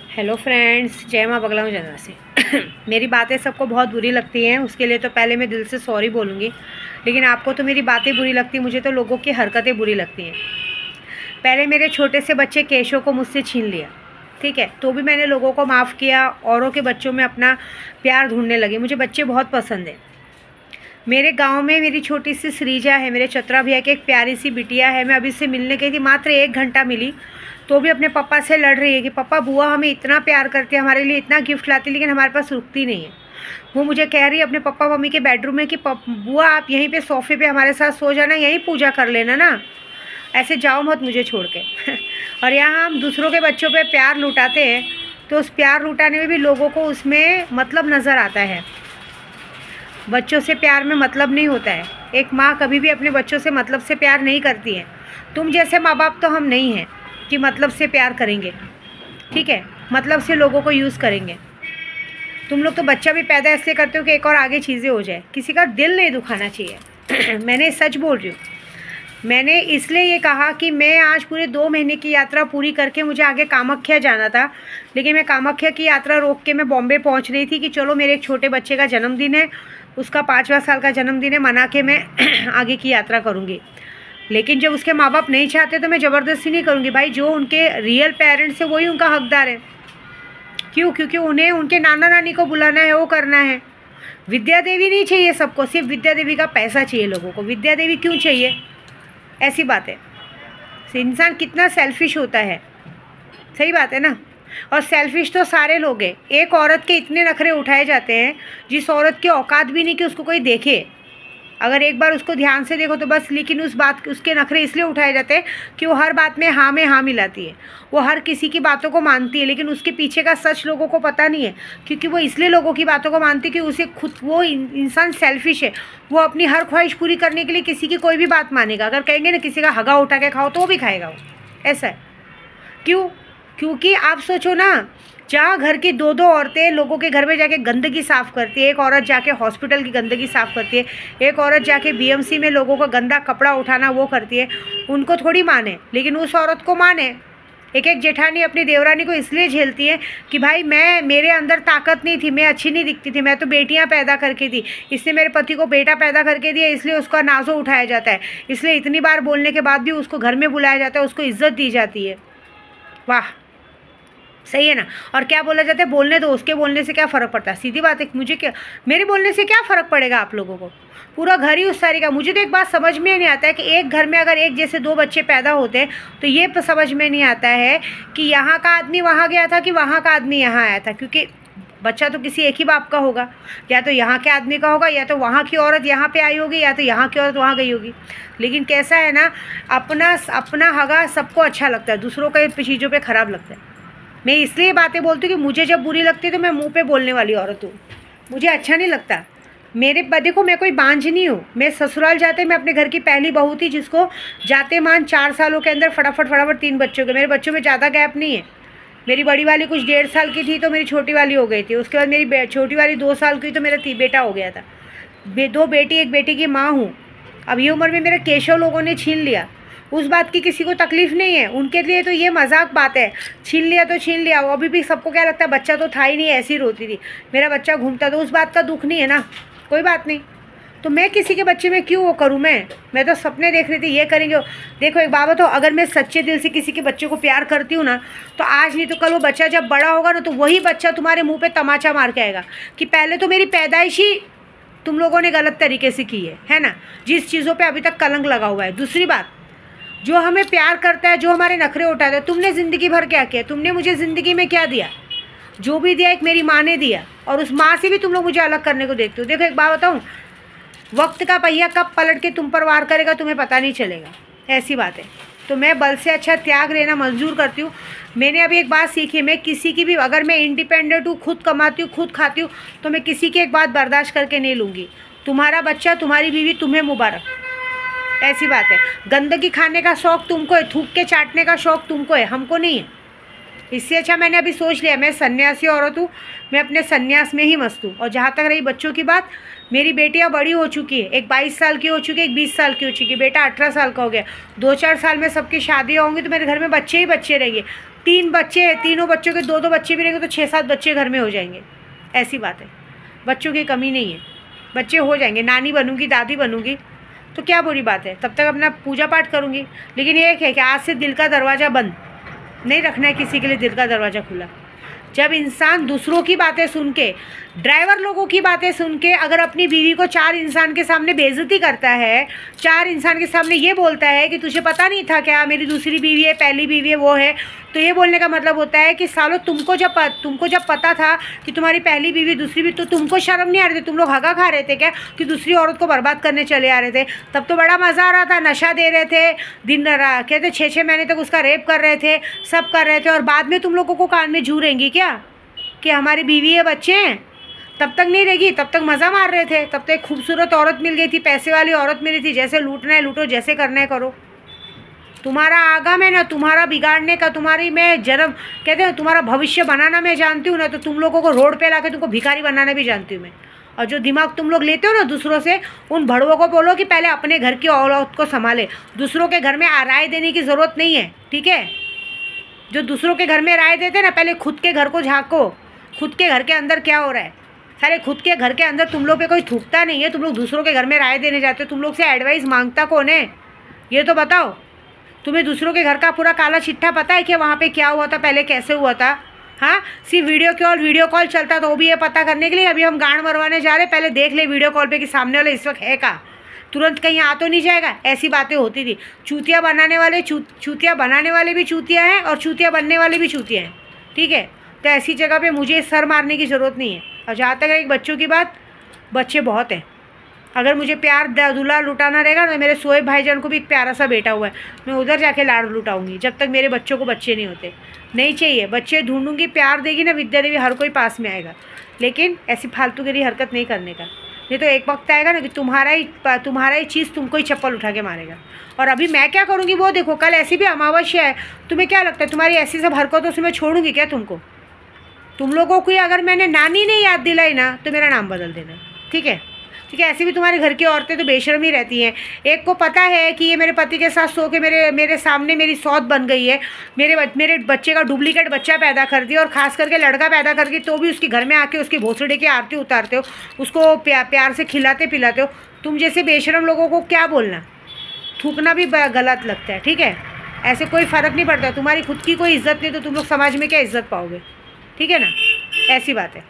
Hello friends, जय माँ बगला हूँ जनवा से। मेरी बातें सबको बहुत बुरी लगती हैं, उसके लिए तो पहले मैं दिल से सॉरी बोलूँगी। लेकिन आपको तो मेरी बातें बुरी लगती, मुझे तो लोगों की हरकतें बुरी लगती हैं। पहले मेरे छोटे से बच्चे केशव को मुझसे छीन लिया, ठीक है, तो भी मैंने लोगों को माफ़ किया, औरों के बच्चों में अपना प्यार ढूंढने लगी। मुझे बच्चे बहुत पसंद हैं। मेरे गांव में मेरी छोटी सी श्रीजा है, मेरे चतरा भैया की एक प्यारी सी बिटिया है। मैं अभी से मिलने गई थी, मात्र 1 घंटा मिली, तो भी अपने पापा से लड़ रही है कि पापा बुआ हमें इतना प्यार करती है, हमारे लिए इतना गिफ्ट लाती है, लेकिन हमारे पास रुकती नहीं है। वो मुझे कह रही है अपने पापा मम्मी के बेडरूम में कि बुआ आप यहीं पे सोफ़े पे हमारे साथ सो जाना, यहीं पूजा कर लेना ना, ऐसे जाओ मत मुझे छोड़ के। और यहाँ हम दूसरों के बच्चों पे प्यार लुटाते हैं, तो उस प्यार लुटाने में भी लोगों को उसमें मतलब नज़र आता है। बच्चों से प्यार में मतलब नहीं होता है। एक माँ कभी भी अपने बच्चों से मतलब से प्यार नहीं करती है। तुम जैसे माँ बाप तो हम नहीं हैं कि मतलब से प्यार करेंगे, ठीक है, मतलब से लोगों को यूज़ करेंगे। तुम लोग तो बच्चा भी पैदा इसलिए करते हो कि एक और आगे चीज़ें हो जाए, किसी का दिल नहीं दुखाना चाहिए। मैंने सच बोल रही हूँ। मैंने इसलिए ये कहा कि मैं आज पूरे 2 महीने की यात्रा पूरी करके मुझे आगे कामाख्या जाना था, लेकिन मैं कामाख्या की यात्रा रोक के मैं बॉम्बे पहुंच रही थी कि चलो मेरे एक छोटे बच्चे का जन्मदिन है, उसका 5वां साल का जन्मदिन है, मना के मैं आगे की यात्रा करूँगी। लेकिन जब उसके माँ बाप नहीं चाहते तो मैं ज़बरदस्ती नहीं करूँगी। भाई जो उनके रियल पेरेंट्स है वही उनका हकदार है। क्यों? क्योंकि उन्हें उनके नाना नानी को बुलाना है, वो करना है। विद्या देवी नहीं चाहिए सबको, सिर्फ विद्या देवी का पैसा चाहिए लोगों को। विद्या देवी क्यों चाहिए? ऐसी बात है। इंसान कितना सेल्फिश होता है, सही बात है ना। और सेल्फिश तो सारे लोग हैं। एक औरत के इतने नखरे उठाए जाते हैं जिस औरत की औकात भी नहीं कि उसको कोई देखे। अगर एक बार उसको ध्यान से देखो तो बस, लेकिन उसके नखरे इसलिए उठाए जाते हैं कि वो हर बात में हाँ मिलाती है, वो हर किसी की बातों को मानती है, लेकिन उसके पीछे का सच लोगों को पता नहीं है। क्योंकि वो इसलिए लोगों की बातों को मानती है कि उसे खुद, वो इंसान सेल्फिश है। वो अपनी हर ख्वाहिश पूरी करने के लिए किसी की कोई भी बात मानेगा। अगर कहेंगे ना किसी का हगा उठा के खाओ तो वो भी खाएगा, वो ऐसा है। क्यों? क्योंकि आप सोचो ना, जहाँ घर की 2-2 औरतें लोगों के घर में जाके गंदगी साफ़ करती है, एक औरत जाके हॉस्पिटल की गंदगी साफ़ करती है, एक औरत जाके बीएमसी में लोगों का गंदा कपड़ा उठाना वो करती है, उनको थोड़ी माने, लेकिन उस औरत को माने। एक जेठानी अपनी देवरानी को इसलिए झेलती है कि भाई मेरे अंदर ताकत नहीं थी, मैं अच्छी नहीं दिखती थी, मैं तो बेटियां पैदा करके थी, इसने मेरे पति को बेटा पैदा करके दिया, इसलिए उसका नाजो उठाया जाता है, इसलिए इतनी बार बोलने के बाद भी उसको घर में बुलाया जाता है, उसको इज्जत दी जाती है। वाह, सही है ना। और क्या बोला जाता है, बोलने दो, उसके बोलने से क्या फ़र्क पड़ता है। सीधी बात है, मुझे क्या, मेरे बोलने से क्या फ़र्क पड़ेगा आप लोगों को? पूरा घर ही उस सारी का। मुझे तो एक बात समझ में नहीं आता है कि एक घर में अगर एक जैसे 2 बच्चे पैदा होते हैं तो ये समझ में नहीं आता है कि यहाँ का आदमी वहाँ गया था कि वहाँ का आदमी यहाँ आया था, क्योंकि बच्चा तो किसी एक ही बाप का होगा। या तो यहाँ के आदमी का होगा, या तो वहाँ की औरत यहाँ पे आई होगी, या तो यहाँ की औरत वहाँ गई होगी। लेकिन कैसा है ना, अपना हगा सबको अच्छा लगता है, दूसरों के चीज़ों पे ख़राब लगता है। मैं इसलिए बातें बोलती हूँ कि मुझे जब बुरी लगती है तो मैं मुंह पे बोलने वाली औरत हूँ, मुझे अच्छा नहीं लगता। देखो, मैं कोई बांझ नहीं हूँ। मैं ससुराल जाते मैं अपने घर की पहली बहू थी, जिसको जाते मान 4 सालों के अंदर फटाफट 3 बच्चों के। मेरे बच्चों में ज़्यादा गैप नहीं है। मेरी बड़ी वाली कुछ 1.5 साल की थी तो मेरी छोटी वाली हो गई थी, उसके बाद मेरी छोटी वाली 2 साल की तो मेरा बेटा हो गया था। 2 बेटी, 1 बेटी की माँ हूँ। अब ये उम्र में मेरा केशव लोगों ने छीन लिया, उस बात की किसी को तकलीफ़ नहीं है। उनके लिए तो ये मजाक बात है, छीन लिया तो छीन लिया। वो अभी भी सबको क्या लगता है, बच्चा तो था ही नहीं, ऐसी रोती थी, मेरा बच्चा घूमता, तो उस बात का दुख नहीं है ना, कोई बात नहीं। तो मैं किसी के बच्चे में क्यों वो करूँ? मैं तो सपने देख रही थी ये करेंगे। देखो एक बात, तो अगर मैं सच्चे दिल से किसी के बच्चे को प्यार करती हूँ ना, तो आज नहीं तो कल वो बच्चा जब बड़ा होगा ना, तो वही बच्चा तुम्हारे मुँह पर तमाचा मार के आएगा कि पहले तो मेरी पैदाइश ही तुम लोगों ने गलत तरीके से की है ना, जिस चीज़ों पर अभी तक कलंक लगा हुआ है। दूसरी बात, जो हमें प्यार करता है, जो हमारे नखरे उठाता है, तुमने ज़िंदगी भर क्या किया? तुमने मुझे ज़िंदगी में क्या दिया? जो भी दिया एक मेरी माँ ने दिया, और उस माँ से भी तुम लोग मुझे अलग करने को देखते हो। देखो एक बात बताऊँ, वक्त का पहिया कब पलट के तुम पर वार करेगा तुम्हें पता नहीं चलेगा, ऐसी बात है। तो मैं बल से अच्छा त्याग लेना मंजूर करती हूँ। मैंने अभी एक बात सीखी, मैं किसी की भी, अगर मैं इंडिपेंडेंट हूँ, खुद कमाती हूँ, खुद खाती हूँ, तो मैं किसी की एक बात बर्दाश्त करके नहीं लूँगी। तुम्हारा बच्चा, तुम्हारी बीवी, तुम्हें मुबारक, ऐसी बात है। गंदगी खाने का शौक़ तुमको है, थूक के चाटने का शौक़ तुमको है, हमको नहीं है। इससे अच्छा मैंने अभी सोच लिया, मैं सन्यासी औरत हूँ, मैं अपने सन्यास में ही मस्त हूँ। और जहाँ तक रही बच्चों की बात, मेरी बेटियाँ बड़ी हो चुकी है, एक 22 साल की हो चुकी है, एक 20 साल की हो चुकी है, बेटा 18 साल का हो गया। 2-4 साल में सबकी शादियाँ होंगी तो मेरे घर में बच्चे ही बच्चे रहेंगे। 3 बच्चे, तीनों बच्चों के 2-2 बच्चे भी रहेंगे तो 6-7 बच्चे घर में हो जाएंगे। ऐसी बात है, बच्चों की कमी नहीं है, बच्चे हो जाएंगे। नानी बनूंगी, दादी बनूंगी तो क्या बुरी बात है, तब तक अपना पूजा पाठ करूंगी। लेकिन ये है कि आज से दिल का दरवाज़ा बंद नहीं रखना है किसी के लिए, दिल का दरवाज़ा खुला। जब इंसान दूसरों की बातें सुन के, ड्राइवर लोगों की बातें सुन के अगर अपनी बीवी को 4 इंसान के सामने बेइज्जती करता है, 4 इंसान के सामने ये बोलता है कि तुझे पता नहीं था क्या मेरी दूसरी बीवी है, पहली बीवी है, वो है, तो ये बोलने का मतलब होता है कि सालों तुमको जब पता था कि तुम्हारी पहली बीवी दूसरी बीवी, तो तुमको शर्म नहीं आ रही थी? तुम लोग हगा खा रहे थे क्या कि दूसरी औरत को बर्बाद करने चले आ रहे थे? तब तो बड़ा मज़ा आ रहा था, नशा दे रहे थे, दिन रात कहते 6-6 महीने तक उसका रेप कर रहे थे, सब कर रहे थे, और बाद में तुम लोगों को कान में जू रहेंगी क्या कि हमारी बीवी है, बच्चे हैं? तब तक नहीं रहेगी, तब तक मज़ा मार रहे थे। तब तक एक खूबसूरत औरत मिल गई थी, पैसे वाली औरत मिली थी, जैसे लूटना है लूटो, जैसे करना है करो। तुम्हारा आगम है ना, तुम्हारा बिगाड़ने का, तुम्हारी मैं जन्म कहते हैं तुम्हारा भविष्य बनाना मैं जानती हूँ ना, तो तुम लोगों को रोड पे लाके तुमको भिखारी बनाना भी जानती हूँ मैं। और जो दिमाग तुम लोग लेते हो ना दूसरों से, उन भड़वों को बोलो कि पहले अपने घर की औरत को संभाले, दूसरों के घर में राय देने की ज़रूरत नहीं है, ठीक है? जो दूसरों के घर में राय देते ना, पहले खुद के घर को झाँको, खुद के घर के अंदर क्या हो रहा है। सारे खुद के घर के अंदर तुम लोग पे कोई थूकता नहीं है, तुम लोग दूसरों के घर में राय देने जाते हो। तुम लोग से एडवाइस मांगता कौन है, ये तो बताओ। तुम्हें दूसरों के घर का पूरा काला चिट्ठा पता है कि वहाँ पे क्या हुआ था, पहले कैसे हुआ था? हाँ, सिर्फ वीडियो कॉल चलता तो वो भी ये पता करने के लिए अभी हम गांड मरवाने जा रहे हैं, पहले देख ले वीडियो कॉल पे कि सामने वाला इस वक्त है कहाँ, तुरंत कहीं आ तो नहीं जाएगा। ऐसी बातें होती थी। चूतिया बनाने वाले भी चूतिया हैं और चूतिया बनने वाले भी चूतिया हैं, ठीक है? तो ऐसी जगह पे मुझे सर मारने की ज़रूरत नहीं है। और जहाँ तक एक बच्चों की बात, बच्चे बहुत हैं। अगर मुझे प्यार दुलार लुटाना रहेगा ना, मेरे शोएब भाईजान को भी एक प्यारा सा बेटा हुआ है, मैं उधर जाके लाड़ लुटाऊंगी जब तक मेरे बच्चों को बच्चे नहीं होते। नहीं चाहिए, बच्चे ढूंढूंगी, प्यार देगी ना विद्या देवी, हर कोई पास में आएगा। लेकिन ऐसी फालतूगिरी हरकत नहीं करने का, नहीं तो एक वक्त आएगा ना कि तुम्हारा ही चीज़ तुमको ही चप्पल उठा के मारेगा। और अभी मैं क्या करूँगी वो देखो, कल ऐसी भी अमावस्या है, तुम्हें क्या लगता है तुम्हारी ऐसी सब हरकतों से मैं छोड़ूंगी क्या तुमको? तुम लोगों को अगर मैंने नानी ने याद दिलाई ना तो मेरा नाम बदल देना, ठीक है? ठीक है, ऐसे भी तुम्हारे घर की औरतें तो बेशर्म ही रहती हैं। एक को पता है कि ये मेरे पति के साथ सो के मेरे सामने मेरी सौत बन गई है, मेरे बच्चे का डुप्लीकेट बच्चा पैदा कर दिया, और ख़ास करके लड़का पैदा करके, तो भी उसके घर में आके उसकी भोसड़े की आरती उतारते हो, उसको प्यार से खिलाते पिलाते हो। तुम जैसे बेशर्म लोगों को क्या बोलना, थूकना भी गलत लगता है, ठीक है? ऐसे कोई फ़र्क नहीं पड़ता। तुम्हारी खुद की कोई इज्जत नहीं तो तुम लोग समाज में क्या इज्जत पाओगे, ठीक है ना? ऐसी बात है।